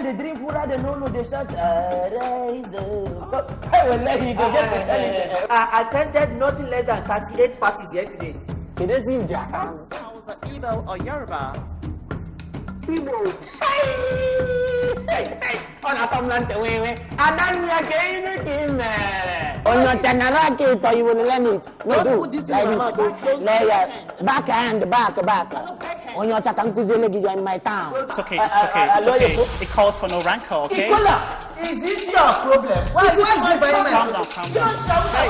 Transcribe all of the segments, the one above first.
they drink food, they know they shout, rise up. I will let you go get intelligent. I attended nothing less than 38 parties yesterday. It doesn't jack. Sounds like Igbo or Yoruba. Hey, on a command away. I don't like anything. On your Tanaraki, you will learn it. No, do this backhand, back. On your Takankuzelegi in my town. It's okay. It calls for no rancor, okay? Is it your problem? Why is it by my Calm down. Hey,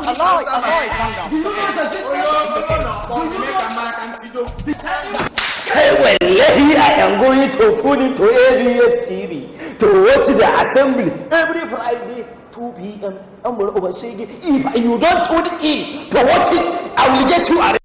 Aloy, calm down. It's okay. I am going to tune into ABS TV to watch the assembly every Friday, 2 p.m. If you don't tune in to watch it, I will get you arrested.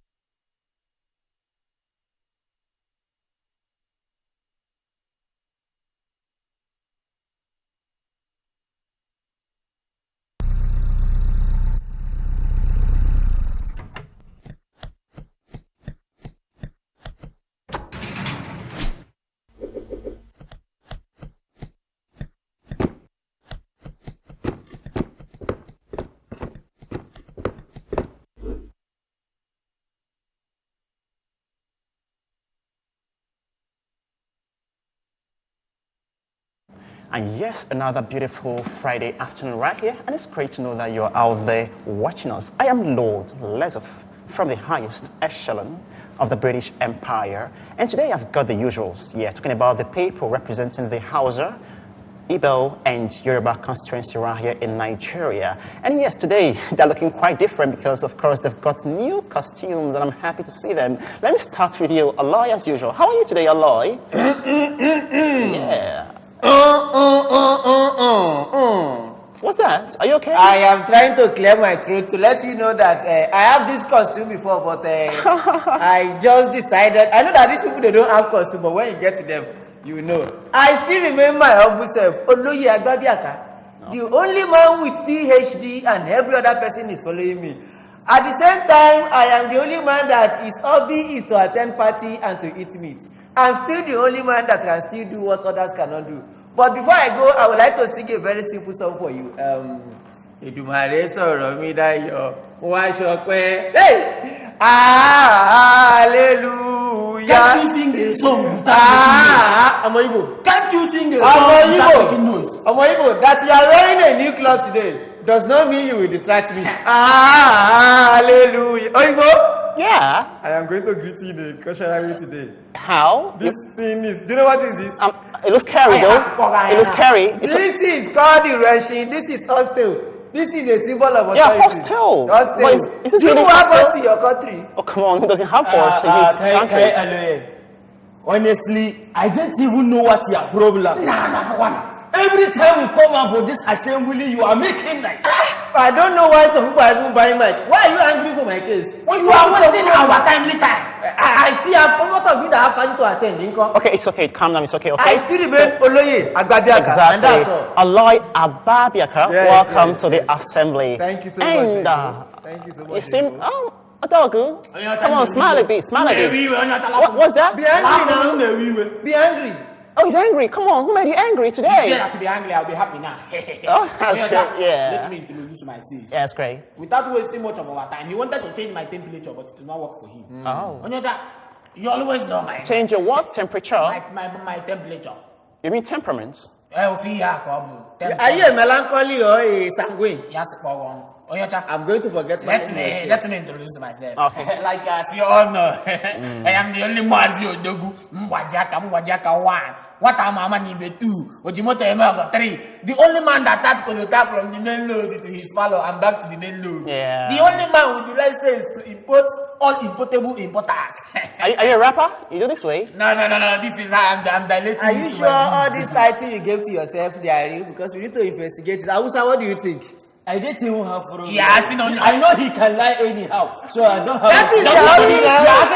And yes, another beautiful Friday afternoon right here, and it's great to know that you're out there watching us. I am Lord Lesov from the highest echelon of the British Empire, and today I've got the usuals, talking about the people representing the Hausa, Igbo and Yoruba constituency right here in Nigeria. And yes, today they're looking quite different because of course they've got new costumes and I'm happy to see them. Let me start with you, Aloy, as usual. How are you today, Aloy? Yeah. What's that? Are you okay? I am trying to clear my throat to let you know that I have this costume before, but I just decided. I know that these people, they don't have costume, but when you get to them, you know. I still remember my humble self, Oloye Agbabiaka, the only man with PhD, and every other person is following me. At the same time, I am the only man that his hobby is to attend party and to eat meat. I'm still the only man that can still do what others cannot do. But before I go, I would like to sing a very simple song for you. Edumare sọ̀rọ̀ mi dayọ̀, wá ṣọpẹ́. Hey! Hallelujah. Can't you sing a song without Ọmọ Igbo. Can't you sing a song without making noise? Ọmọ Igbo, that you are wearing a new cloth today does not mean you will distract me. Hallelujah. Igbo? Yeah. I am going to greet you in a cultural way today. How? This thing is, do you know what is this? It looks scary though. It looks scary. This is called the Russian. This is hostel. This is a symbol of authority. Yeah, hostel. Hostel. Is this you really have hostel? us in your country. Oh, come on. Who doesn't have force in his country? Honestly, I don't even know what your problem is. Every time we come out for this assembly, you are making nice. I don't know why some people are even buying mic. Why are you angry for my case? When you are wasting our timely time. I see a lot of you that have party to attend. Okay, it's okay. Calm down. It's okay. I still remain Oloye Agbabiaka. Exactly. And that's all. Aloy Agbabiaka, welcome to the assembly. Thank you so much. Thank you so much. You seem, Adogu. Come on, smile a bit. Smile a bit. What's that? Be angry now. Be angry. Oh, he's angry. Come on, who made you angry today? If you have to be angry, I'll be happy now. Oh, that's great. Yeah. Let me introduce myself. Yeah, that's great. Without wasting much of our time, he wanted to change my temperature, but it did not work for him. Oh. Onyota, you always know my Change your what? Temperature? my temperature. You mean temperament? Are you a melancholy or a sanguine? Yes, Onyocha, I'm going to forget my name. Let me introduce myself. Okay. Like as you all know, I am the only Mazio Dogu, Mwajaka 1. What am I Nibe 2? Ojimoto Emeka 3. The only man that had to attack from the main load to his follow and back to the main load. Yeah. The only man with the license to import all importable importers. Are you a rapper? You do this way? No. This is how I'm dilating. Are you sure all this title you gave to yourself, they are real? Because we need to investigate it. Awusa, what do you think? I didn't even have problem. Yeah, I know he can lie anyhow, so I don't have. That is the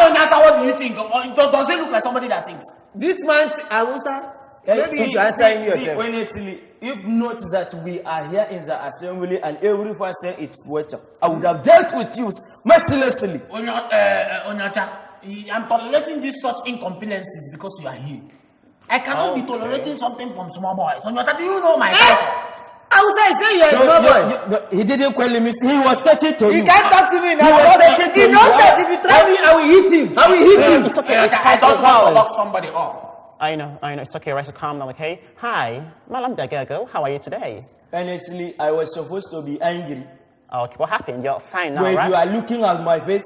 only answer. What do you think? Does he look like somebody that thinks? This man, Awusa, maybe you should answer him yourself. Honestly, if not that we are here in the assembly and everyone saying it's water, I would have dealt with you mercilessly. Onyacha, I'm tolerating these such incompetencies because you are here. I cannot be tolerating something from small boys. On your do you know my title? I would say you're a small boy. He didn't call him. He was talking to you. He can't talk to me now. He was talking to He you. knows that if you try me, I will hit him. I will hit him. It's okay. I don't want to lock somebody up. I know. It's okay, right? So calm down, okay? Hi, Malam Dagago. How are you today? Honestly, I was supposed to be angry. Okay, what happened? You're fine now, When right? you are looking at my face,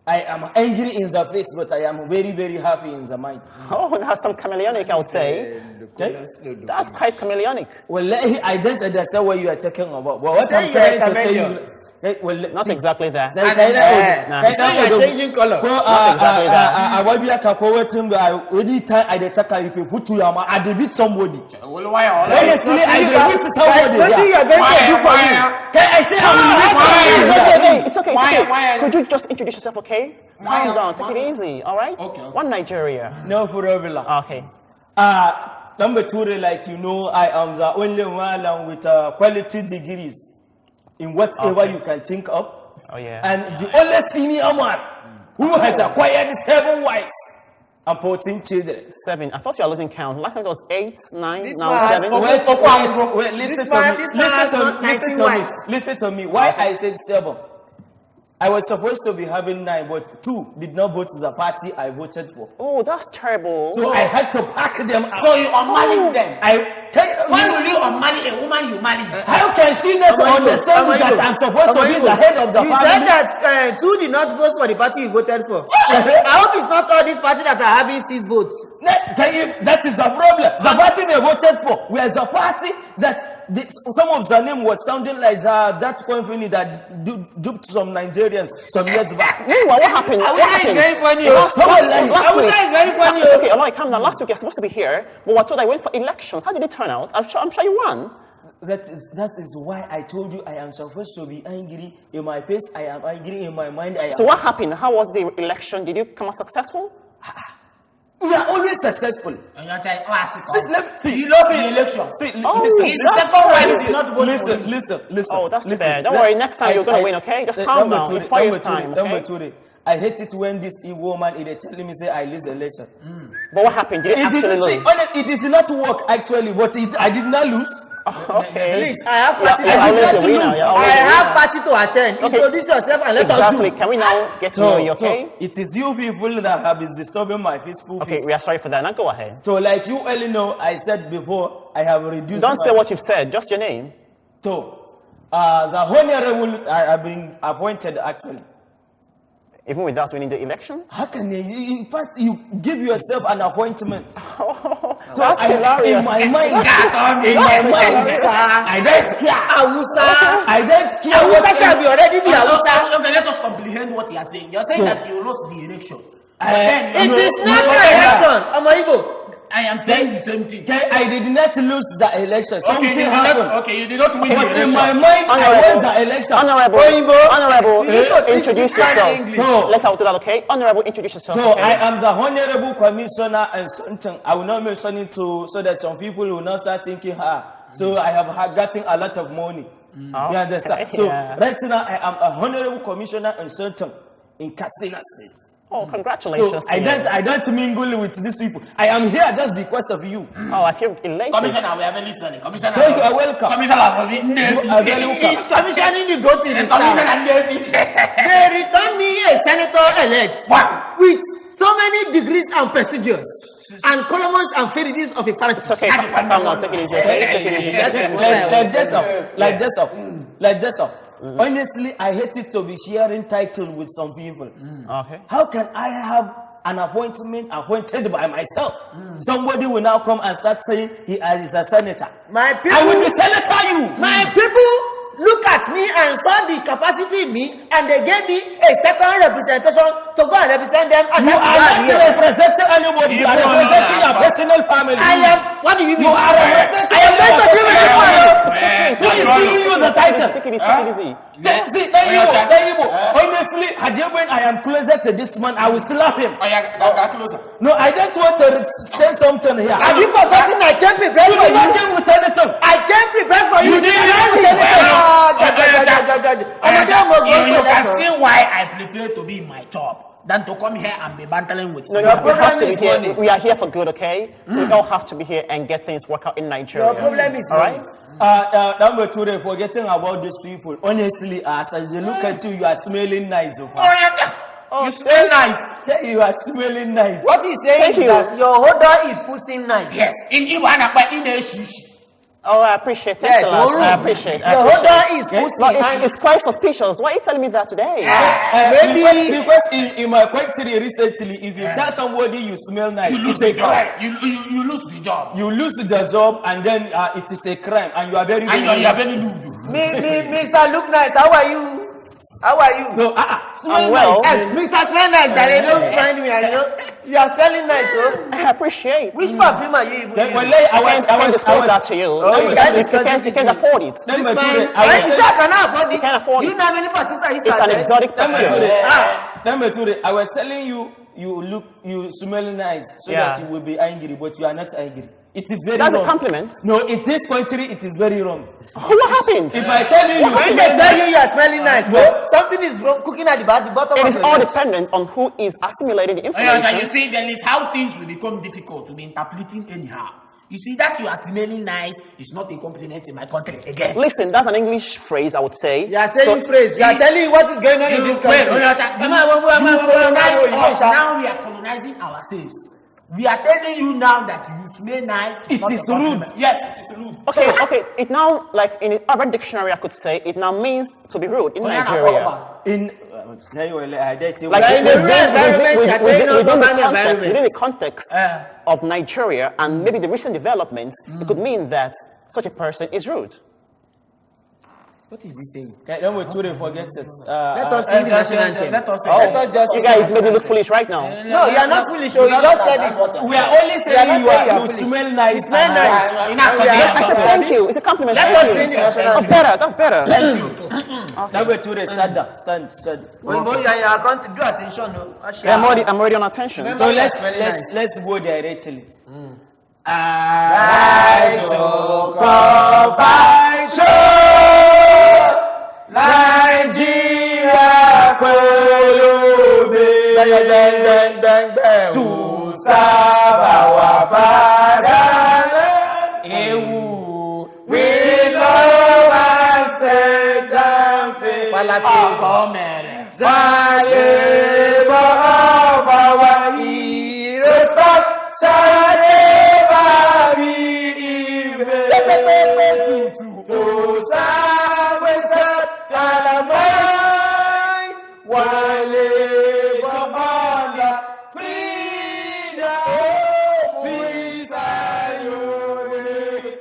I am angry in the face, but I am very, very happy in the mind. Oh, that's some chameleonic, I would say. Okay? That's quite chameleonic. Well, I don't understand what you are talking about. But what I'm Say you're a trying to say, chameleon. Not exactly that. You're changing color. Anytime I attack you, people put to your mouth, I beat somebody. Why? Honestly, I beat somebody. Nothing you're going to do for me. I say I'm It's okay. Why? Could you just introduce yourself, okay? Why? Calm down. Take it easy, all right? Okay. One Nigeria. No problem. Okay. Number two, like you know, I am the only one with quality degrees in whatever you can think of. Oh, yeah. And the only senior man who has acquired 7 wives and 14 children. 7. I thought you were losing count. Last time it was 8, 9, This now man 7. Wait, listen to me. Why I said 7? I was supposed to be having 9, but 2 did not vote to the party I voted for. Oh, that's terrible. So I had to pack them out. So you unmarried them. Why will you unmarry a woman you married? How can she not understand that I'm supposed to be the head of the You family? said that 2 did not vote for the party you voted for. I hope it's not all these parties that are having 6 votes. That is the problem. The party they voted for was the party that some of the name was sounding like that company that duped some Nigerians some years back. Meanwhile, what happened? Awusa is very funny. Last Is very funny. Okay, Olai, calm down. Last week you're supposed to be here, but we're told I went for elections. How did it turn out? I'm sure you won. That is why I told you I am supposed to be angry in my face. I am angry in my mind. So what happened? How was the election? Did you come out successful? We are always successful. And you're saying, You lost the election. His second wife did not vote for him. Listen. Oh, that's fair. Don't worry. Next time you're going to win, okay? Just calm down. In 5 years' time, okay? I hate it when this evil man is telling me say I lose the election. But what happened? Did you actually lose? It did not work actually, but I did not lose. Okay. Please, I have party to attend. I have party to attend. Okay. Introduce yourself and let us do. Can we now get to know you, okay? It is you people that have been disturbing my peaceful peace. Okay, we are sorry for that. Now go ahead. So like you only know, I said before, I have reduced Don't say what you've said, just your name. So, the honorable, I have been appointed actually. Even without winning the election? How can you, in fact, you give yourself an appointment? Oh, So that's hilarious. in my mind, I don't care. I don't care. Awusa shall be already be Awusa. Okay, let us comprehend what you are saying. You are saying that you lost the election. It is not an election. Amayibo. I am saying the same thing. I did not lose the election. Something happened. You did not win the But election. in my mind, I won the election. Honorable, introduce yourself. So, Let's out to that, okay? Honorable, introduce yourself. So okay? I am the honorable commissioner and something. I will not mention it so that some people will not start thinking, so I have gotten a lot of money. You understand? Okay, So yeah. right now I am a honorable commissioner and something in Katsina State. Oh, congratulations. So I don't mingle with these people. I am here just because of you. Oh, I feel elated. Commissioner, we are very listening. Commissioner, So you are welcome. Commissioner, You are very welcome. He's commissioning the goat in his town. Commissioner, They returned me a senator elect with so many degrees and prestigious and columns and ferities of a It's okay. fantasy. Calm down. Take it easy, okay? Take it easy. Like Jessup. Honestly, I hate it to be sharing title with some people. Okay. How can I have an appointed by myself? Somebody will now come and start saying he is a senator. My people, I will be senator you. my people look at me and saw the capacity in me, and they gave me a second representation to go and represent them. And You are not representing anybody. You are representing your personal family. I am. What do you mean? You are representing. I am going to give it to you. Who is giving you the title? Take it easy. See, there you go. Honestly, when I am closer to this man, I will slap him. Oh, yeah, closer. No, I don't want to say something here. Have you forgotten I came prepared You for did not you? came with anything. I came prepared for you. You did not with anything. You can see why I prefer to be in my job than to come here and be bantering with No, you. Your we have problem to is be here. money. We are here for good, okay? So we all have to be here and get things work out in Nigeria. Your problem is all right? money. Number two, they're forgetting about these people. Honestly, as I look at you, you are smelling nice. Oh, yeah. You smell nice. You are smelling nice. What he's saying Thank is you. that your odor is pushing nice. Yes. In Iwanakwa, in Eshishi. Oh, I appreciate that. Yes, a lot. Oru. I appreciate it. Your odor is pushing No, nice. it's quite suspicious. Why are you telling me that today? Maybe because in my country recently, if you tell somebody you smell nice, You lose it's a the job. crime. You lose the job. You lose the job, and then it is a crime, and you are very, And you are very lewd. Mr. Look Nice, how are you? How are you? No, smell well. nice. Mr. Smell Nice, they don't find me. I know you are smelling nice, oh. I appreciate. Which perfume are you even Then, using? well, I can't disclose that to you. Oh, you can't afford it. Let me This do man, it. I was I cannot afford it. You can't afford Do it. you know how many It's an exotic perfume. Number two, I was telling you, you smell nice, so Yeah. that you will be angry, but you are not angry. It is very That's wrong. a compliment. No, in this country, it is very wrong. What happened? If I tell you, When they tell you you are smelling nice, but something is wrong, cooking at the bottom It of is your all nose. dependent on who is assimilating the You information. see, there is how things will become difficult to be interpreting anyhow. You see, that you are smelling nice is not a compliment in my country again. Listen, that's an English phrase, I would say. You are saying phrase. You are telling what is going on in this country. Now we are colonizing ourselves. We are telling you now that you smell nice. It not is a compliment. rude. Yes, it is rude. Okay. It now, like in an urban dictionary, I could say it now means to be rude in Nigeria. In Like in the rural environment, you are telling us urban environment. within the context of Nigeria and maybe the recent developments, it could mean that such a person is rude. What is he saying? Don't wait till they forget it. Let us sing the national anthem. Let us Let us just. You guys made me look foolish right now. No, you are not foolish. You just said it. We are only saying you smell nice. You smell nice. Thank you. It's a compliment. Let us sing the national anthem. That's better. Thank you. Now wait till they stand up. Stand. I'm already on attention. So let's go directly. Rise to compassion, Nigeria follow me to serve our fatherland. We love and set and faith. The labor of our heroes shall never be in vain. To serve and set and mind, while labor under freedom, peace and unity.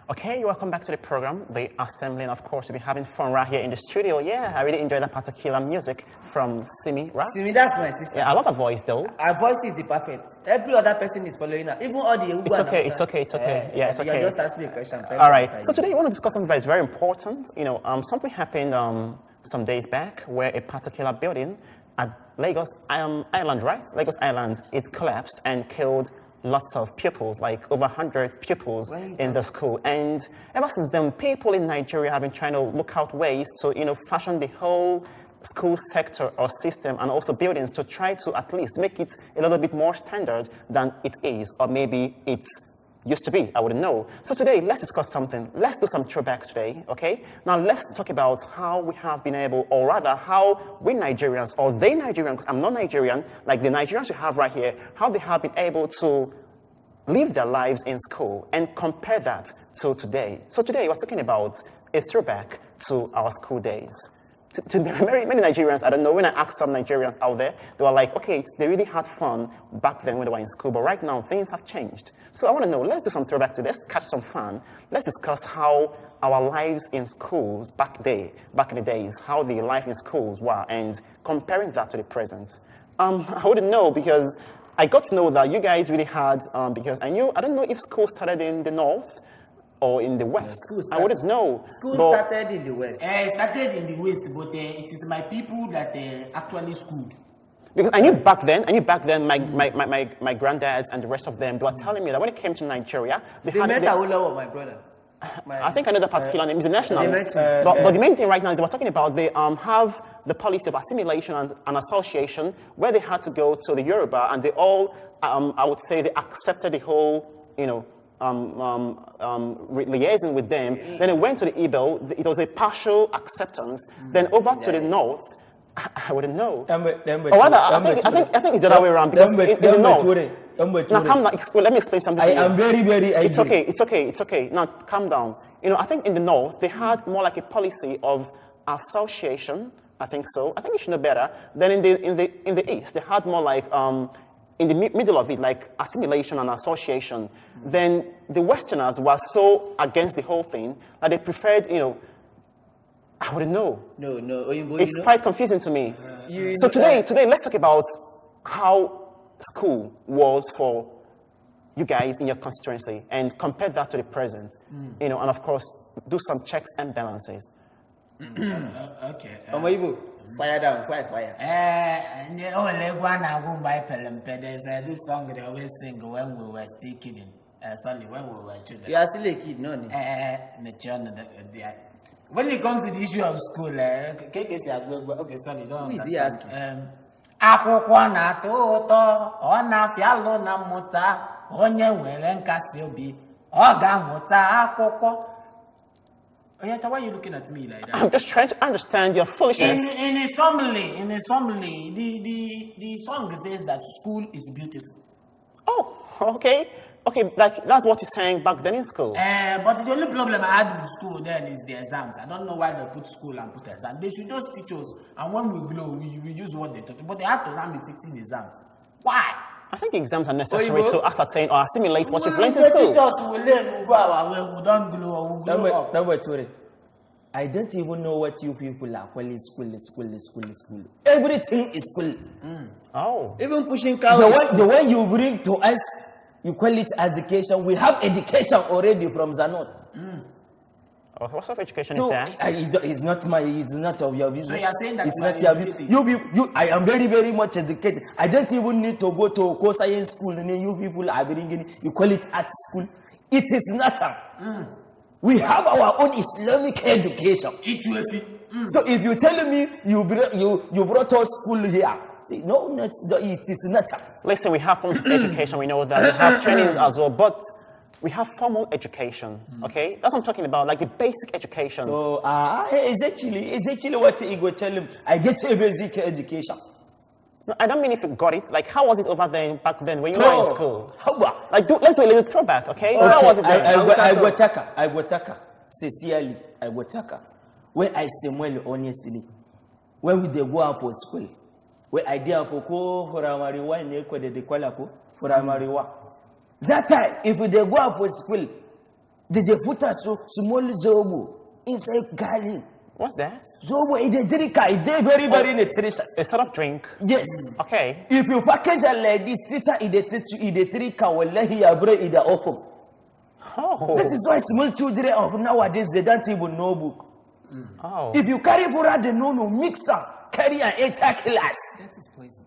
Okay, welcome back to the program, The Assembly, and of course, we'll be having fun right here in the studio. Yeah, I really enjoyed that particular music from Simi, right? Simi, that's my sister. Yeah, I love her voice though. Her voice is the perfect. Every other person is following her. Even all the It's okay. Yeah, it's okay. You just asked me a question. All right. So today we want to discuss something that is very important. Something happened some days back where a particular building at Lagos Island, right? Lagos Island, it collapsed and killed lots of pupils, like over 100 pupils in the school. And ever since then, people in Nigeria have been trying to look out ways to, fashion the whole school sector or system and also buildings to try to at least make it a little bit more standard than it is, or maybe it used to be. I wouldn't know. So today, let's discuss something. Let's do some throwback today, okay? Now, let's talk about how we have been able, or rather, how we Nigerians, or they Nigerians, because I'm not Nigerian, like the Nigerians we have right here, how they have been able to live their lives in school and compare that to today. So today, we're talking about a throwback to our school days. To many Nigerians, I don't know, when I asked some Nigerians out there, they were like, okay, they really had fun back then when they were in school, but right now, things have changed. So I want to know, let's do some throwback today. Let's catch some fun. Let's discuss how our lives in schools back in the days, how the life in schools were, and comparing that to the present. I wouldn't know because I got to know that you guys really had, because I don't know if school started in the north or in the west. I wouldn't know. School started in the west. It started in the west, but it is my people that actually schooled. Because I knew back then, my granddads and the rest of them, they were telling me that when it came to Nigeria, they met Awolowo, my brother. I think I know the particular name. It's a national. But the main thing right now is they were talking about they have the policy of assimilation and association where they had to go to the Yoruba and they all, I would say, they accepted the whole, liaison with them. Then it went to the Igbo. It was a partial acceptance. Then over to the north. I wouldn't know. Or rather, I think it's the other way around because in the north. Now, calm down. Let me explain something. I am very, very angry. It's okay. Now, calm down. I think in the north they had more like a policy of association. I think so. I think you should know better. Then in the east they had more like in the middle of it, like assimilation and association. Then the Westerners were so against the whole thing that they preferred, I wouldn't know. No. It's quite confusing to me. So today, let's talk about how school was for you guys in your constituency and compare that to the present. And of course, do some checks and balances. Okay. Fire down, quiet fire. There's this song they always sing when we were still kidding. Sorry, when we were children. You are still a kid, no? When it comes to the issue of school, okay, sorry, don't understand. Akwụkwọ na-atọ ụtọ, ọ na-afịa alụ na mmụta, onye nwere nkasi obi, ọ ga-amụta akwụkwọ. Oyata, why are you looking at me like that? I'm just trying to understand your foolishness. In a homily, the song says that school is beautiful. Oh, okay. Okay, that's what you're saying back then in school. But the only problem I had with school then is the exams. I don't know why they put school and put exams. They should just teach us, and when we blow, we use what they taught. But they have to run with 16 exams. Why? I think exams are necessary to ascertain or assimilate what you've learned in school. Teach us, we learn, we go our way, we don't glow, we glow up. I don't even know what you people are calling school. Everything is school. Oh. Even pushing cows. The one you bring to us, you call it education. We have education already from the north. Oh, what sort of education is that? It's not of your business. So you are saying that it's not your business. I am very, very much educated. I don't even need to go to co-science school. And you people are bringing, you call it art school. It is nothing. We have our own Islamic education. So if you tell me you brought us school here, no, it is nothing. Listen, we have formal education. We know that we have trainings as well, but we have formal education. Okay, that's what I'm talking about, like the basic education. So it's actually what Igor tell him. I get a basic education. No, I don't mean if you got it. Like, how was it over there back then when you were in school? Like, let's do a little throwback, okay? How was it then? I go taka. Sincerely, I go taka. When I say well, honestly, when we go out for school, when I did for marijuana, ne ko for marijuana. That time, if we go out for school, they put us small zobo inside garden. What's that? Zobo is a drink. It's very, very nutritious. A sort of drink? Yes. Okay. If you package it like this, teacher is a drink. Wallahi, your brain is open. Oh. This is why small children of nowadays, they don't even know book. Oh. If you carry for the no mixer, carry an 8 class. That is poison.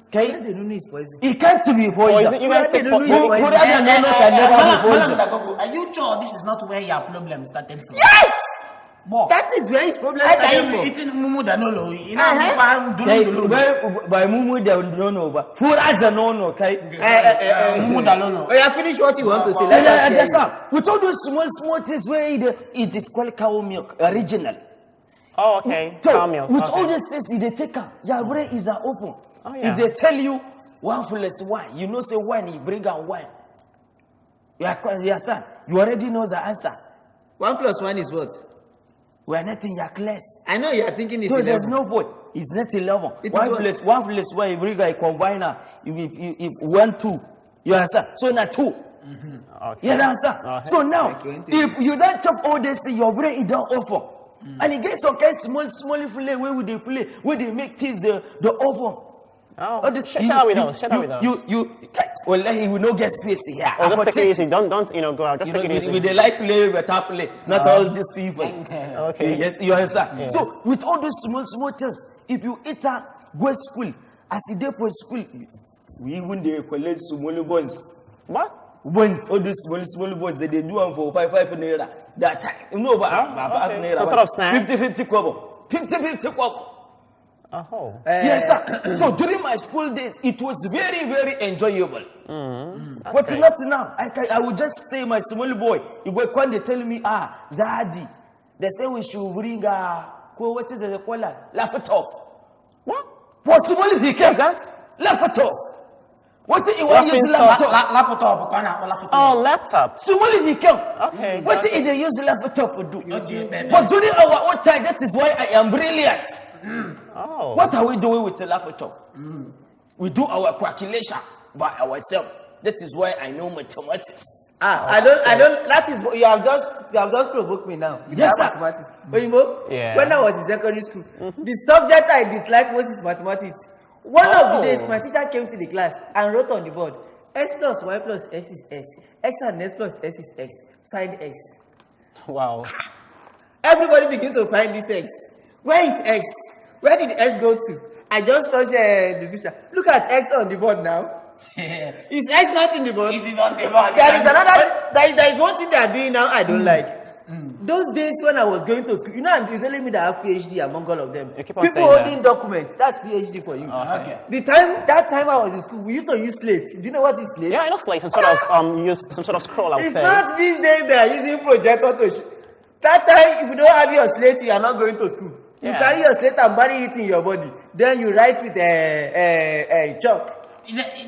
Okay? They don't know it's poison. It can't be poison. They don't know it's poison. Can never be poison. Are you sure this is not where your problem started from? Yes! But That is where his problem started from. eating mumu danolo. By mumu danolo, but who has a no, okay? Mumu danolo. Oh, yeah, finish what you want to say. That's all. We told you small things where it is called cow milk, original. Oh, okay. So, Cow milk. with Okay. all these things, they take out. Your brain is open. Oh, yeah. If they tell you 1 + 1, you know, say 1, you bring out 1. Yes, sir. You already know the answer. 1 + 1 is what? We are not in your class. I know you are thinking it's So 11. there's no point. It's not 11. It is 1 what? + 1 + 1, you bring a combiner. You 1, 2. You answer. So now 2. Okay. You answer. Okay. So now, Thank you. if you don't chop all this, your brain is not open. And it gets some kind of small play where they play, where they make things the open. Oh, share with us. Well, he will not get space here. Oh, just take it easy. Don't go out. Just take it easy. With the light play, better play. Not all these people. Okay. You understand? Yeah. So, with all those small things, if you enter, go school, as you go for school, we even they collect small bonds. What? Bonds, all those small bonds that they do for 5 naira. That time, you know about 5 naira. So sort of snack? 50-50 kobo. 50-50 kobo. Oh. Yes, sir. So during my school days, it was very, very enjoyable. But great. not now. I would just stay my small boy. When they tell me, Zadi, they say we should bring what is the call laptop. What? Possible if he kept that? Laptop. What if you want to use laptop? Laptop. Oh, laptop. Small if he kept. Okay. What if they use laptop to do? But during our own time, that is why I am brilliant. Oh. What are we doing with the laptop? We do our calculation by ourselves. That is why I know mathematics. I don't. That is you have just provoked me now. Yes, sir. Mathematics. Yeah. When I was in secondary school, the subject I disliked most is mathematics. One of the days, my teacher came to the class and wrote on the board, x plus y plus x is x. X and x plus x is x. Find x. Wow. Everybody begin to find this x. Where is x? Where did x go to? I just touched the teacher. Look at x on the board now. Is x not in the board? It is on the board. There is another. There is one thing they are doing now I don't like. Those days when I was going to school, it's only me that have PhD among all of them. People holding documents, that's PhD for you. Okay. That time I was in school, we used to use slate. Do you know what is slate? Yeah, I know slate. Some sort of use some sort of scroll. It's not these days they are using projector to. That time, if you don't have your slate, you are not going to school. You carry your slate and bury it in your body. Then you write with a chalk.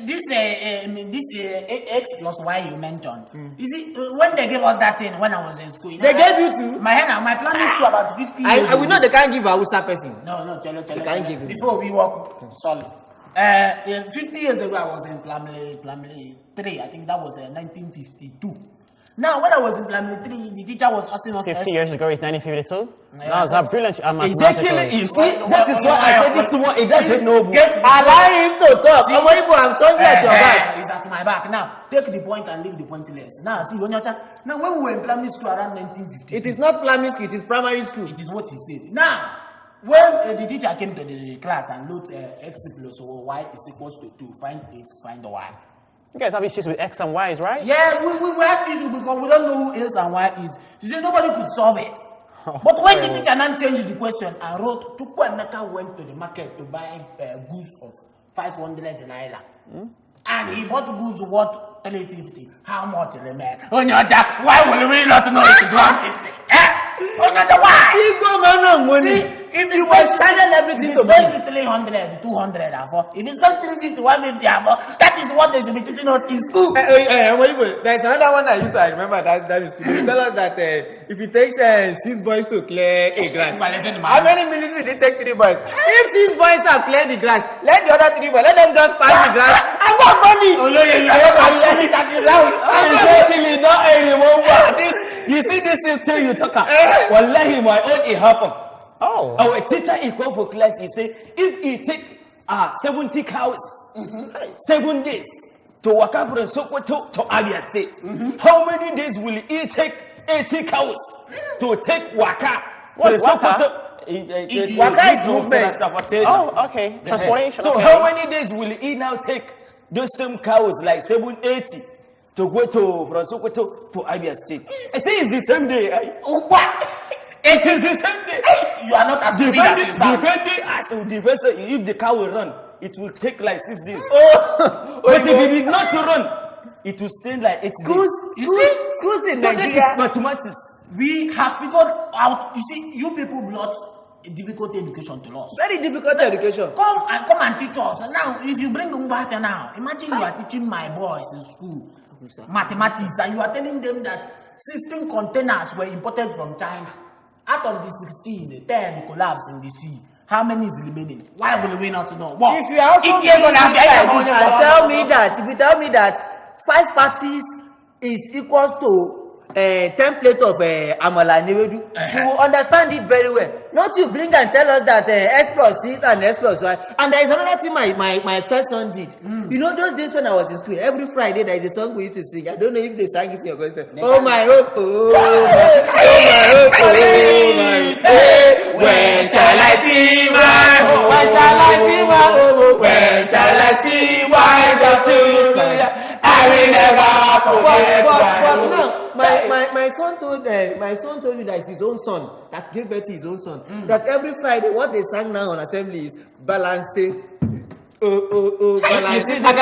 This X plus Y you mentioned. You see, when they gave us that thing when I was in school, They gave you too? my primary school about 50 years I will know they can't give a Hausa person. No, Chelo. They can't give it. Before we walk, sorry. 50 years ago, I was in primary 3. I think that was 1952. Now, when I was in primary 3, the teacher was asking us. 50 years ago is 1952. Yeah. That's a brilliant Exactly. You see, that is why I said this one. It doesn't know. Allow him to talk. I'm strongly at your back. He's at my back. Now, take the point and leave the pointless. Now, see, when we were in primary school around 1950. It is not primary school, it is primary school. It is what he said. Now, when the teacher came to the class and looked x plus y is equals to 2, find x, find the y. You guys have issues with X and Y's, right? Yeah, we have issues because we don't know who X and Y is. She said nobody could solve it. But when the teacher now changed the question and wrote, Chukwuemeka went to the market to buy goods of 500 naira. And he bought goods worth 350. How much the man? Onyaja, why will we not know it is 150? Onyaja, why? Igbo man of money. If you channel everything to spend 300, 200, if you spend 350, 150, that is what they should be teaching us in school. There is another one I used to remember that is school. They tell us that if it takes 6 boys to clear a grass, how many minutes will it take 3 boys? If 6 boys have cleared the grass, let the other 3 boys, let them just pass the grass. I got money. Oh, no, you see this thing you talk about. Wallahi, my own it happened. Oh. Our teacher he come for class, he say, if he take 70 cows, 7 days to waka from Sokoto to Abia State, how many days will he take 80 cows to take waka? What's Sokoto? Waka is movement. Oh, okay. Transportation. So okay. how many days will he now take those same cows, like 780, to go to from Sokoto to Abia State? I say it's the same day. It is the same day. You are not as big as you sound. Depending as the vessel, if the car will run, it will take like 6 days. But if it did not run, it will stay like 8 days. Schools in So Nigeria. that is mathematics. We have figured out, you see, you people brought a difficult education to us. Very difficult education. Come and teach us. Now, if you bring Umbata now, imagine you are teaching my boys in school mathematics and you are telling them that 16 containers were imported from China. Out of the 16, 10 collapsed in the sea. How many is remaining? Why will we not know? Well, If you also if you tell me that 5 parties is equals to template of amala newedu, you will understand it very well. Not you bring and tell us that x plus 6 and x plus y. And there is another thing my first son did. You know those days when I was in school, every Friday there is a song we used to sing. I don't know if they sang it in your question. Oh my hope, oh my hope, oh my hope. When shall I see my home? When shall I see my home? When shall I see my daughter? I will never forget. But now, my son told me that it's his own son that gave birth to his own son. That every Friday, what they sang now on assembly is balancing. Balance. You see, those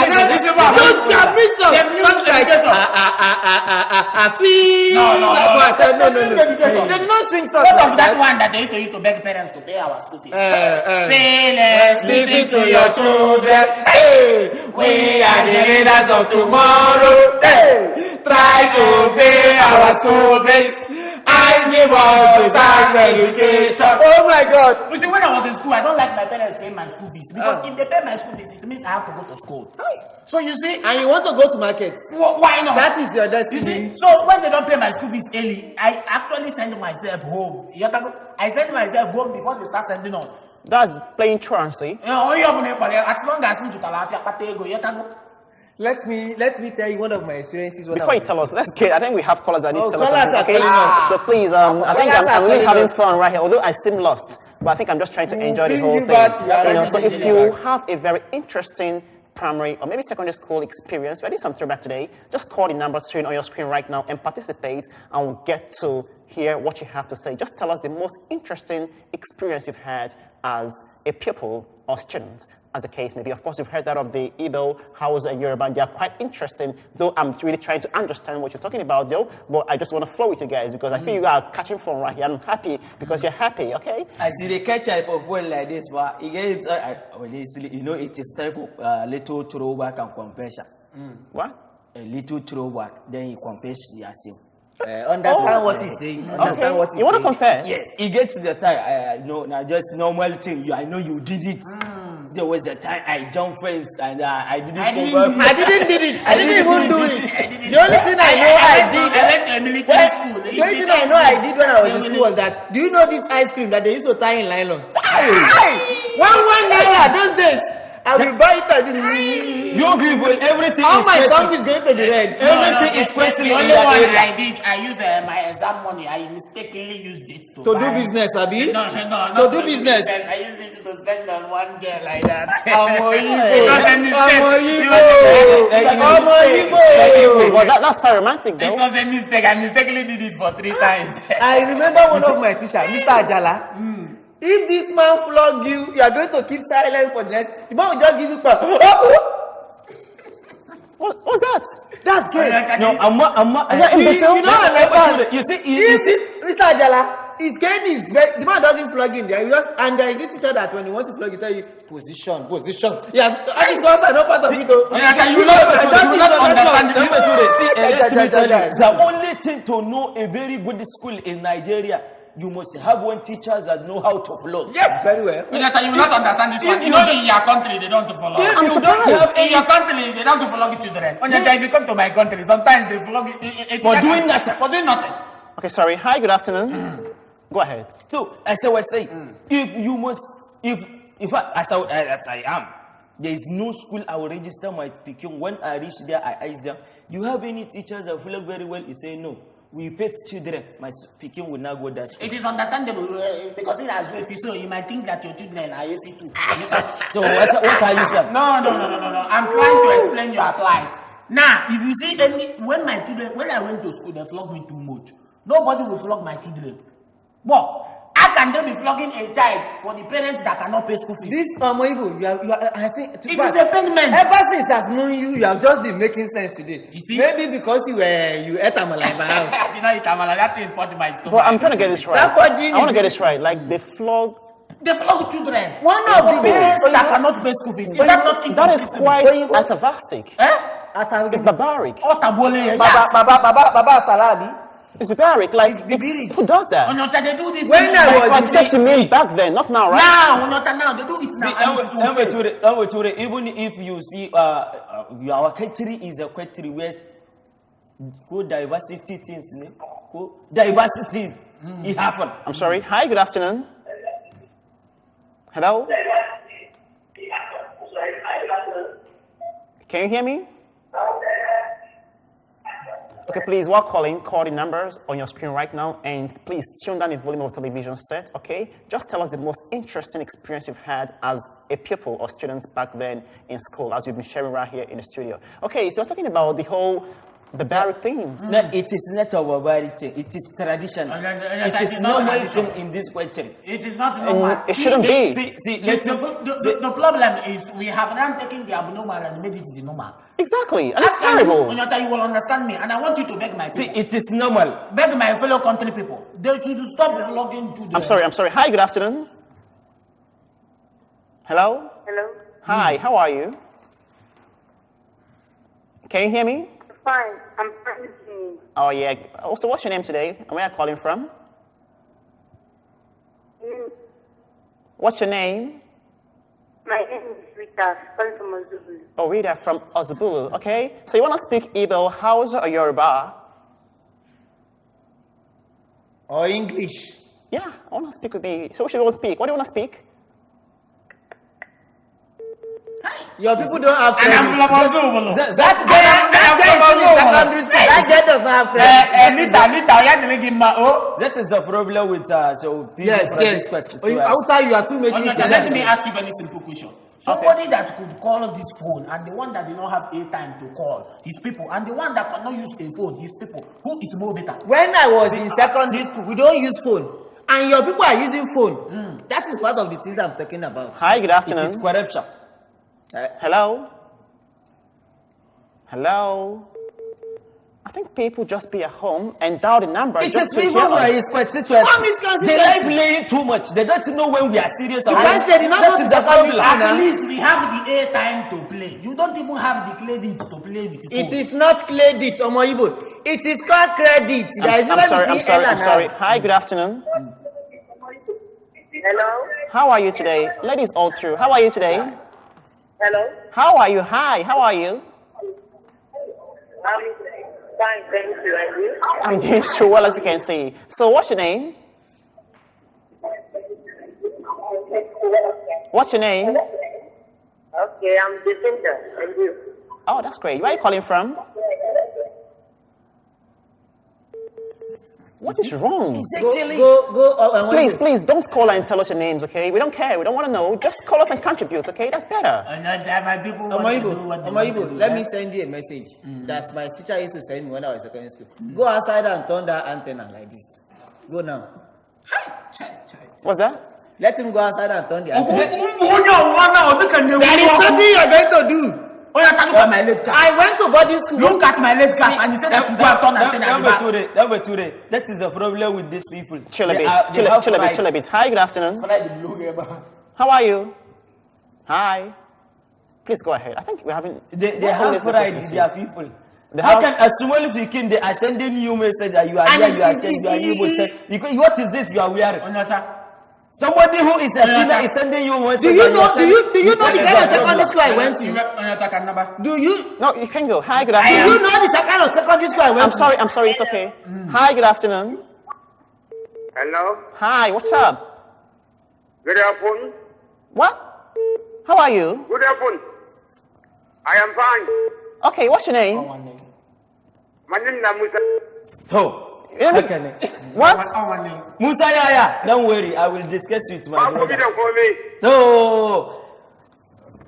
big songs. Songs like I feel. No. They did not sing songs. What of that one that they used to beg parents to pay our school fees? Parents, listen to your children. Hey, we are the leaders of tomorrow. Hey, try to pay our school fees. I give us deserved education. Oh my God! You see, when I was in school, I don't like my parents paying my school fees because if they pay my school fees, it means I have to go to school. So you see, and you want to go to market? Why not? That is your destiny. You see, so when they don't pay my school fees early, I actually send myself home. I send myself home before they start sending us. That's playing truancy. As long as you Let me tell you one of my experiences. Before you tell us, let's get. I think we have callers that need to tell us. Callers are Okay, telling us. so please, I think I'm really having fun right here. Although I seem lost, but I think I'm just trying to enjoy the whole thing. So if you have a very interesting primary or maybe secondary school experience, we're doing some throwback today. Just call the number screen on your screen right now and participate, and we'll get to hear what you have to say. Just tell us the most interesting experience you've had as a pupil or student, as the case may be. Of course, you've heard that of the Igbo, Hausa, and Yoruba. They are quite interesting, though I'm really trying to understand what you're talking about, though. But I just want to flow with you guys because I feel you are catching fun right here. I'm happy because you're happy, okay? I see the catch up of well like this, but again, you know, it is type of little throwback and confession. What? A little throwback, then you confess yourself. Understand what he's saying. Understand what he's you want to saying. compare? Yes, it gets to the time. No, now just normal thing. I know you did it. There was a time I jumped fence and I didn't. I didn't do it. I didn't even do it. The only thing I know I did. I went to a military school. The only thing I know I did when I was in school was that. Do you know this ice cream that they used to tie in nylon? One naira those days. I will buy it. Young people, everything all is my questioned. tongue is going to be red. Everything is questioned. The only one I did, I used my exam money. I mistakenly used it to do buy. business, Abi? No, to do business. I used it to spend on one girl like that. Well, that's quite romantic, though. It was a mistake. I mistakenly did it for 3 times. I remember one of my teachers, Mr. Ajala. If this man flog you, you are going to keep silent for the next. The man will just give you power. What's that? That's good. No, I'm not. You don't understand. You see, Mr. Ajala, his game is the man doesn't flog in there. And there is this teacher that when he wants to flog, he tell you position. Yeah, and these ones are not part of it. You will not understand. The only thing to know a very good school in Nigeria, you must have one teacher that know how to flog. Yes, very well. You will not understand this one. You know, in your country, they don't flog. I'm surprised. In your country, they don't flog children. If you come to my country, sometimes they flog it. For doing nothing. For doing nothing. Okay, sorry. Hi, good afternoon. Go ahead. So, as I was saying, if I am, there is no school I will register my picking. When I reach there, I ask them, you have any teachers that flog very well? You say no. We pet children. My speaking will not go that way. It is understandable because it has if so you might think that your children are if too. So what are you saying? No. I'm trying to explain your plight. Now, if you see when I went to school, they flogged me too much. Nobody will flog my children. But how can they be flogging a child for the parents that cannot pay school fees? This Moibu, you are. I think it is a payment. Ever since I've known you, you have just been making sense today. You see, maybe because you ate amala in my house. I did not eat amala. That thing put my stomach. But I'm trying to get this right. I want to get this right. Like they flog children. One of the parents that cannot pay school fees. Is that not that is quite atavistic. It's barbaric. Baba Salabi. It's barbaric. Like who does that? They do this. When I was except to me back then, not now, right? Now they do it now. Even if you see our country is a country where Go diversity things, go diversity. It happen. I'm sorry. Hi, good afternoon. Hello? Can you hear me? Okay, please, while calling, call the numbers on your screen right now, and please tune down the volume of the television set, okay? Just tell us the most interesting experience you've had as a pupil or student back then in school, as we've been sharing right here in the studio. Okay, so we're talking about the barbaric things. No, it is not a barbaric thing. It is tradition. It is normal thing in this question. It is not normal. It shouldn't be. The problem is we have now taken the abnormal and made it the normal. Exactly, and it's terrible. You will understand me, and I want you to beg my people. See, it is normal. Beg my fellow country people. They should stop flogging to the... I'm sorry. Hi, good afternoon. Hello? Hello? Hi, how are you? Can you hear me? Fine. I'm fine with you. Oh, yeah. Also, what's your name today? And where are you calling from? What's your name? My name is Rita, calling from Ozubulu. Oh, Rita from Ozubulu. Okay. So you want to speak Igbo, Hausa, or Yoruba? Or English. Yeah, I want to speak with me. So what should we all speak? What do you want to speak? Your people don't have credit. And I'm from Ozubulu. That guy is in secondary school. That guy does not have credit. That is the problem with so people Yes. Outside, you are too making Okay, sense. let me ask you a very simple question. Somebody that could call this phone and the one that did not have airtime to call his people and the one that cannot use a phone, his people, who is more better? When I was in secondary school, we don't use phone. And your people are using phone. That is part of the things I'm talking about. Hi, good It is afternoon. corruption. Hello? Hello? I think people just be at home and dial the number. It just is to people hear who are us. inconstituent. They like playing too much. They don't know when we are serious. Because they did not That go is to the secondary problem. school. At least we have the airtime to play. You don't even have the credit to play with the phone. It is not credit, Omoibo. It is called credit. There is a difference between L and I'm sorry. R. Hi, good afternoon. Hello? How are you today? Ladies all through. How are you today? Hello? How are you? Hi, how are you? I'm fine, thank you. And you? I'm doing so well, as you can see. So what's your name? What's your name? Okay, I'm Jacinta. And you? Oh, that's great. Where are you calling from? What is wrong? Please, don't call and tell us your names, okay? We don't care. We don't want to know. Just call us and contribute, okay? That's better. And that's my people want to do what they want to do. Let me send you a message that my teacher used to send me when I was in secondary school. Go outside and turn that antenna like this. Go now. What's that? Let him go outside and turn the antenna. There There is nothing you are going to do. Oh, you can look at my late card. I went to boarding school. Look at my late card and he said that you go and turn antenna. That is the problem with these people. Chill a They bit. are- they Chill have a pride. bit. Chill a bit. Hi, good afternoon. How are you? Hi. Please go ahead. I think we're having... They we're having have this pride, network they are issues. people. They How have- can a small pekin they are sending you message that you are And here, you are it's- saying you are it's- able to because what is this you are wearing? Onyota. Somebody who is a Onyota. sinner is sending you message. Do you that know? are Do you know the telling- kind of secondary school I went to? Onyota can number. Do you? No, you can go. Hi, good Do afternoon. you know the kind of secondary school I went to? I'm sorry, it's okay. Hi, good afternoon. Hello? Hi, what's up? Good afternoon. What? How are you? Good afternoon. I am fine. Okay, what's your name? My name is Musa. So, Let me- What? Musa Yaya, don't worry, I will discuss with my How come you brother. don't call me? So,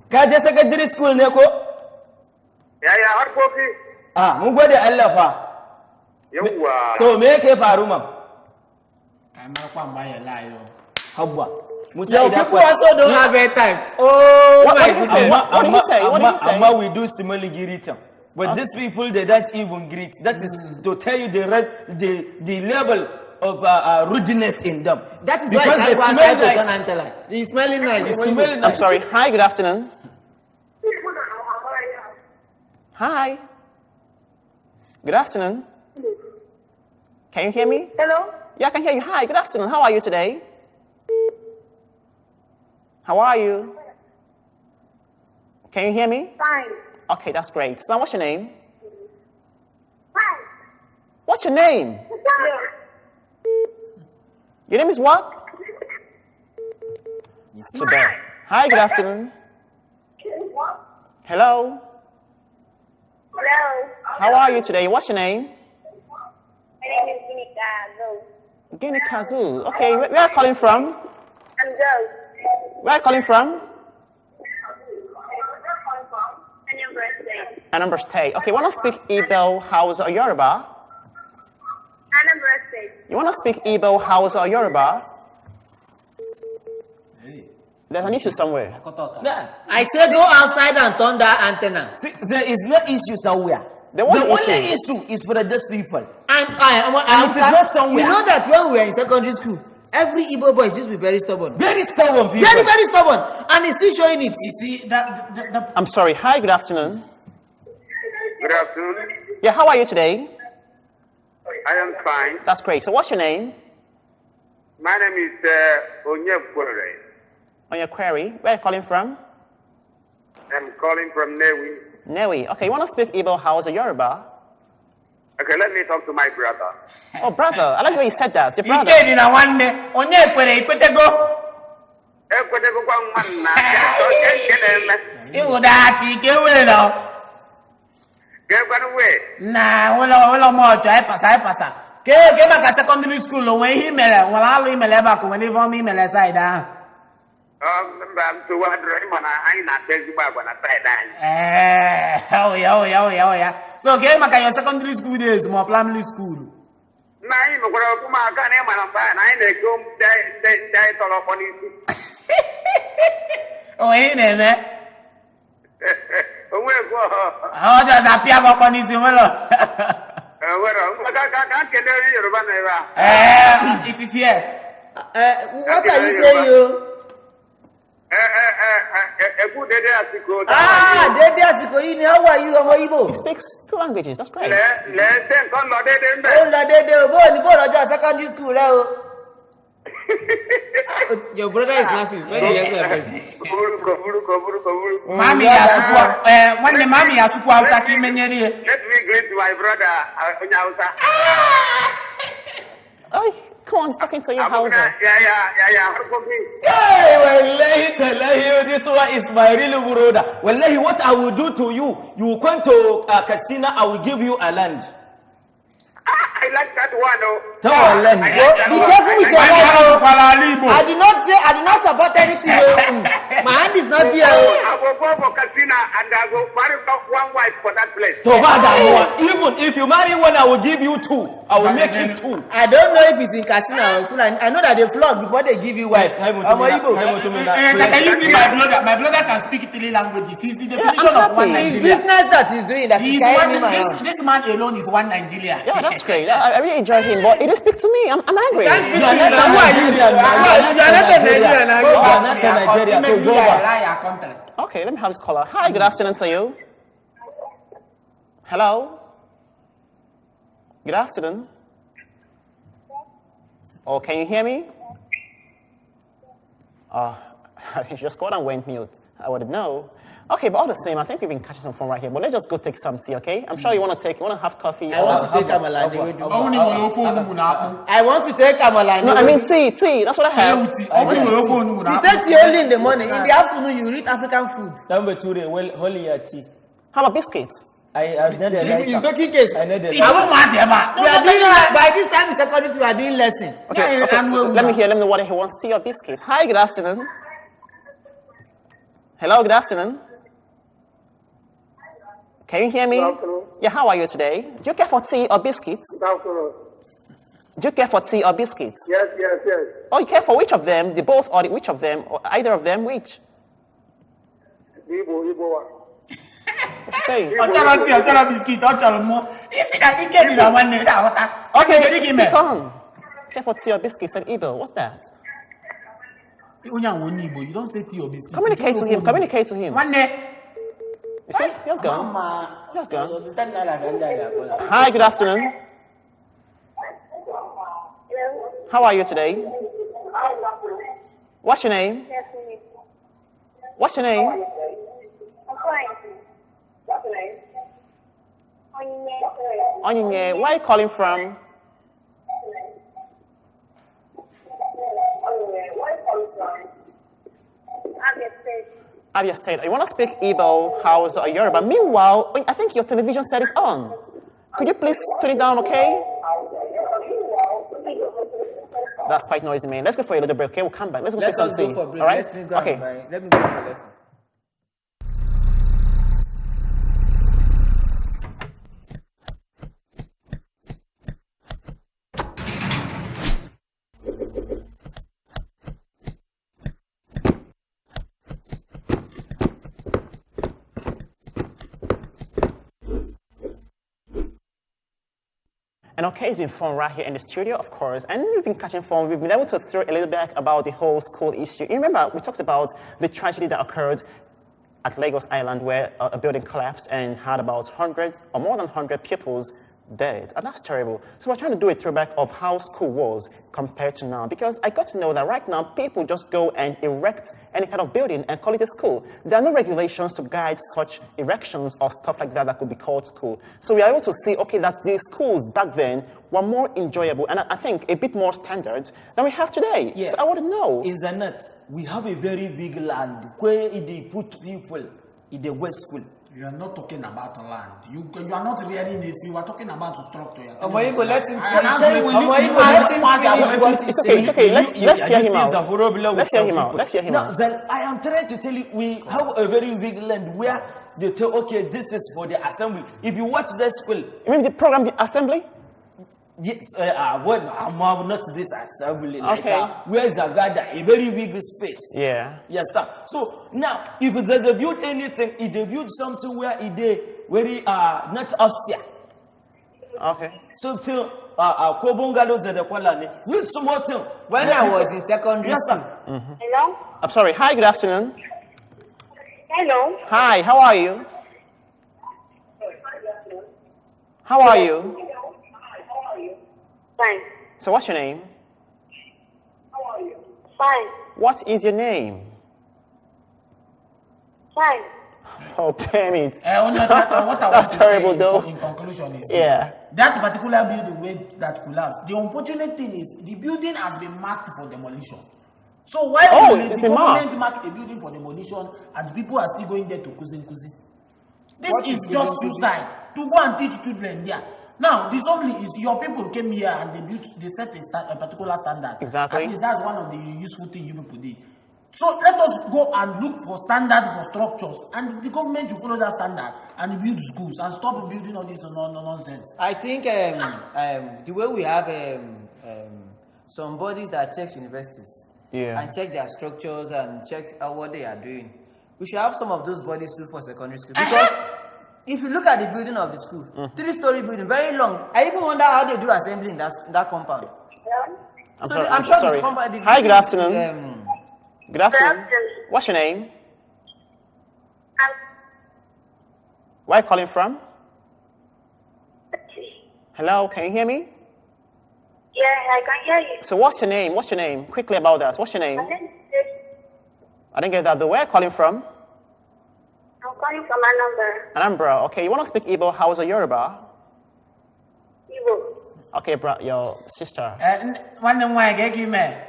ka je secondary school ne ko? Yaya harkoki? Mun gode Allah fa. Yawwa. To me yake faru mam? Kamar kwan baya layo. Habba. Musa Your idan people kwa- also don't have airtime. Oh What my did he say? goodness. What did he say? What did he say? Amma we do simile greeting. But these people, they don't even greet. That is to tell you the level of rudeness in them. That is Because why they I was smell to turn nice. antenna. He's smelling nice. They smell I'm nice. sorry. Hi, good afternoon. Hi. Good afternoon. Can you hear me? Hello? Yeah, I can hear you. Hi, good afternoon. How are you today? How are you? Can you hear me? Fine. Okay, that's great. So what's your name? Fine. What's your name? Your name is what? So bad. Hi, good afternoon. Hello. Hello. How are you today? What's your name? My name is Ginika. Guinea Kazoo. Okay, where are you calling from? I'm Joe. Where are you calling from? Anambra State. Anambra State. Okay, want to speak Igbo, Hausa, or Yoruba? Anambra State. You want to speak Igbo, Hausa, or Yoruba? There's an issue somewhere. I say go outside and turn that antenna. See, there is no issue somewhere. The The one only issue. issue is for those people. And it is not somewhere. You know that when we were in secondary school, every Igbo boy used to be very stubborn. Very stubborn people. Very, very stubborn. And he's still showing it. You see, the I'm sorry. Hi, good afternoon. Good afternoon. Yeah, how are you today? I am fine. That's great. So what's your name? My name is Onyebore. On your query, where are you calling from? I'm calling from Newi. Newi. Okay, you want to speak Igbo, Hausa, Yoruba? Okay, let me talk to my brother. Oh, brother. I like the way you said that. Your brother. ike dị na nwanne onye ekwere ikwetego Ekwetegokwa nwanna ya onye nke na-eme. ịwụdachi ike were na Gekwanụ wee. na ụlọ mọchọ ịpasa ke maka sekọndịrị skuul onwe ihe imere nwere alụ imere ebe a ka nwere ife ọma imere saịdị ahụ Mba m tụwadoro ịma na anyị na-ata ezigbo agwa na saịdị anyị. ya so ke maka ya sekọndịrị skuul days ma primary skuul Nna anyị mekwara ọfụma aka na ịma na mba na anyị na-ego ndị anyị tọrọ ọkpọ n'isi. onwe ihe na-eme Onwe ego ọjọọ apịa gị ọkpọ n'isi nwere nwere ka nkele onye Yoruba na ebe a. it is here. What are you saying, yo? Ekwu dede asiko. Dede Asiko, how are you, Omo Igbo? Speaks 2 languages. That's great. Lee se nǹkan lọ dede ń bẹ̀. Oh, la Dede, ni bo lọ́jọ́ secondary school, rẹ o. Your brother is laughing. When you hear that. Koburu. Mami ya sukwa nwanne mami ya sukwa Hausa ka imenyere ihe. Let me greet my brother, onye Hausa. Oh, come on, he's talking to you, Hausa. Yeah. Hey, wallahi, tallahi, this one is my real brother. Wallahi, what I will do to you, you come to Katsina, I will give you a land. I like that one, oh. Wallahi. Be careful with your Nwanne ha life, nọkwara ala Igbo. I did not support anything. My hand is not there. I will go for Katsina and I will marry one wife for that place. Even if you marry one, I will give you 2. I will make it 2. I don't know if it's in Katsina or Fulani. I know that they flog before they give you wife. Omo Igbo. Can you see my brother can speak 3 languages. He's the definition of one His Nigeria. business that he's doing that he's carrying him around. This man alone is one Nigeria. Yeah, that's great. I really enjoy him, but he didn't speak to me. I'm angry. Can't speak You are to you. not Who are you? Nigerian. You are not a Nigerian. You are not a Nigerian. So go back. Your country. Okay, let me have this caller. Hi, good afternoon to you. Hello? Good afternoon. Oh, can you hear me? He just called and went mute. I wouldn't know. Okay, but all the same, I think we've been catching some fun right here. But let's just go take some tea, okay? I'm sure you want to have coffee. I want to take Amala. Only will ofe onugbu na akpụ. I want to take Amala. No, I mean tea. That's what I have. Only will ofe onugbu na You akpụ. take tea only in the morning. In the afternoon, you eat African food. Number 2, holy tea. How about biscuits? I never like You that. making case. I never I won't mass ebe a. We are doing by this time in secondary school. We are doing lesson. Okay, let me know whether he wants tea or biscuits. Hi, good afternoon. Hello, good afternoon. Can you hear me? Good afternoon. Yeah, how are you today? Do you care for tea or biscuits? Good afternoon. Do you care for tea or biscuits? Yes. Oh, you care for which of them? The both or which of them? Or either of them? Which? Igbo one. What you saying? Ọ chọrọ tii, ọ chọrọ biskit, ọ chọrọ mmụọ. Isi na ike dị na nwanne ya aghọta. Okay, Kedu gị mere? come. Care for tea or biscuits and Igbo? What's that? Onye ahụ onye Igbo, you don't say tea or biscuit. Communicate to him. Communicate to him. Nwanne. You see? He's gone. Mama. He's gone. Hello. Hi, good afternoon. Hello. How are you today? What's your name? What's your name? I'm fine. What's your name? Onyinye, where are you calling from? Abia State. You want to speak Igbo, Hausa, or Yoruba? Meanwhile, I think your television set is on. Could you please turn it down, okay? That's quite noisy, man. Let's go for a little break, okay? We'll come back. Let's go Let take us something. go for break. All right? Let me go Okay. Let me go for a lesson. And okay, it's been fun right here in the studio, of course, and we've been catching fun. We've been able to throw a little bit about the whole school issue. You remember, we talked about the tragedy that occurred at Lagos Island where a building collapsed and had about 100 or more than 100 pupils dead. And that's terrible. So we're trying to do a throwback of how school was compared to now, because I got to know that right now people just go and erect any kind of building and call it a school. There are no regulations to guide such erections or stuff like that that could be called school. So we are able to see, okay, that these schools back then were more enjoyable and I think a bit more standard than we have today. Yeah. So I want to know. In Zanet, we have a very big land where they put people in the West School. You are not talking about land. You are not really in it. You are talking about structure. Let him It's okay. Let's hear him out. Let's hear him out. Let's hear him Now, out. then, I am trying to tell you, we have a very big land where they tell, okay, this is for the assembly. If you watch the school, You mean the program, the assembly? yes, not this assembly. Like, Okay. where is a gather, a very big space. Yeah. Yes, sir. So now, if they build anything, if they build something where it is very not upstairs. Okay. So till Kobongalos at the Kwalani, with some more thing. When I was in secondary Yes, school, sir. Hello? I'm sorry. Hi, good afternoon. Hello? Hi, how are you? How are you? Fine. So what's your name? Fine. What is your name? Fine. Oh, damn it. What I was That's to terrible, say though. in conclusion is Yeah. that particular building that collapsed. The unfortunate thing is the building has been marked for demolition. So why Oh, will it's the been government mark a building for demolition and people are still going there to cousin? This What is is just cousin? suicide to go and teach children there. Now, the only is your people came here and they set a particular standard. Exactly. At least that's one of the useful things you people did. So let us go and look for standard for structures, and the government will follow that standard and build schools and stop building all this nonsense. I think the way we have some bodies that checks universities and check their structures and check what they are doing, we should have some of those bodies too for secondary school. Because if you look at the building of the school, 3-story building, very long. I even wonder how they do assembly in that compound. I'm So sorry. I'm sure sorry. this compound. Hi, good afternoon. Good afternoon. What's your name? Where are you calling from? Hello, can you hear me? Yeah, I can hear you. So what's your name? What's your name? Quickly about that. What's your name? My name is I didn't get that. Where are you calling from? I'm calling from Anambra. Anambra. Okay, you want to speak Igbo, Hausa, Yoruba? Igbo. Okay, bro, your sister. One of my gay man.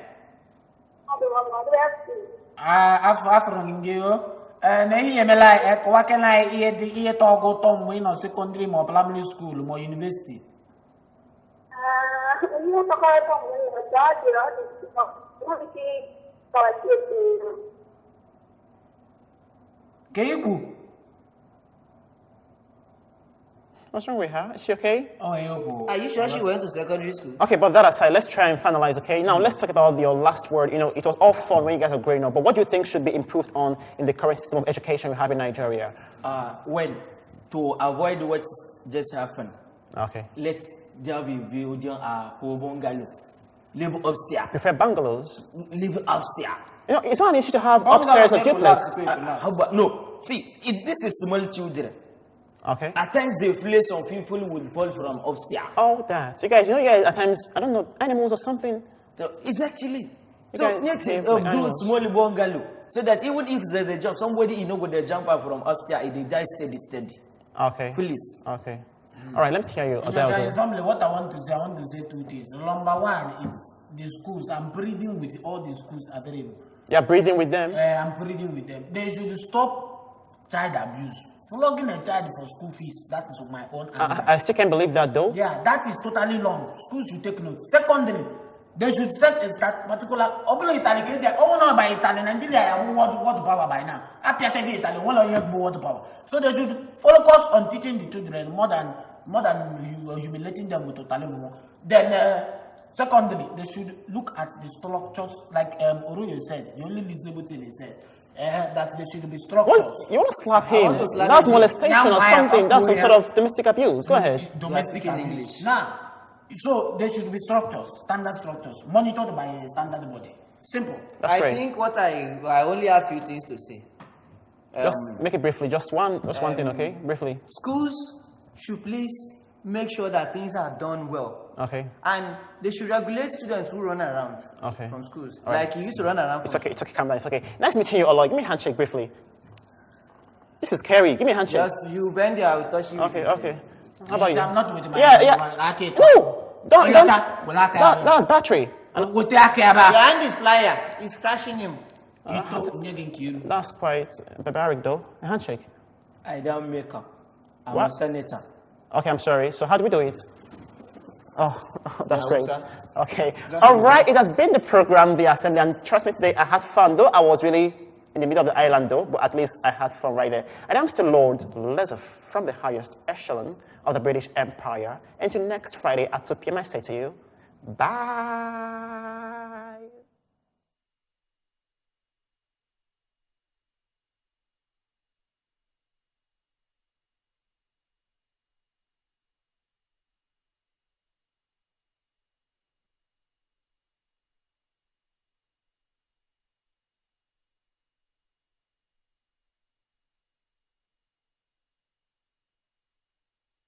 Afro Ngio. Na ihe mela ekwa kana ihe to go to we no secondary mo primary school mo university. You talk about Keiku. What's wrong with her? Is she okay? Oh, yo. Are you sure she went to secondary school? Okay, but that aside, let's try and finalize, okay? Now, let's talk about your last word. You know, it was all fun when you guys are growing up, but what do you think should be improved on in the current system of education we have in Nigeria? Well, to avoid what just happened, Okay. let there be building a bungalow. Live upstairs. Prefer bungalows? Live upstairs. You know, it's not an issue to have upstairs or duplex. How about, no, see, this is small children. Okay. At times they play, some people will fall from upstairs. Oh, that. So you guys, at times, I don't know, animals or something. So it's actually, guys need behave to like do animals. small bungalow. So that even if there's a jump, somebody will jump up from upstairs, if they die steady. Okay. Please. Okay. All right, let's hear you. Adele. Family, what I want to say two things. Number one, it's the schools. I'm pleading with all the schools available. You're breathing with them? I'm pleading with them. They should stop child abuse. Flogging a child for school fees, that is my own anger. I still can't believe that though. Yeah, that is totally wrong. Schools should take note. Secondly, they should set a that particular by Italian and what power by now. So they should focus on teaching the children more than humiliating them with totally more. Then secondly, they should look at the structures like Oroyo said, the only reasonable thing he said. That there should be structures. You want to slap him? That's molestation or something. That's some sort of domestic abuse. Go ahead. Domestic abuse. Now, so there should be structures, standard structures, monitored by a standard body. Simple. That's great. I think what I only have few things to say. Just make it briefly. Just one thing, okay? Briefly. Schools should please make sure that things are done well. Okay. And they should regulate students who run around from schools. All right. Like you used to run around. It's okay, calm down, it's okay. Nice meeting you, Oloy. Give me a handshake briefly. This is scary. Give me a handshake. Just you bend there, I will touch you. Okay. How about you? I'm not with my Yeah. No! Don't. That's battery. What take care Your about? hand is flyer. It's crashing him. That's quite barbaric though. A handshake. I don't make up. I'm What? a senator. Okay, I'm sorry. So how do we do it? Oh, that's great. Okay. All right. It has been the program, The Assembly, and trust me, today I had fun. Though I was really in the middle of the island, though, but at least I had fun right there. And I'm still Lord Lesov from the highest echelon of the British Empire. Until next Friday at 2 p.m., I say to you, bye.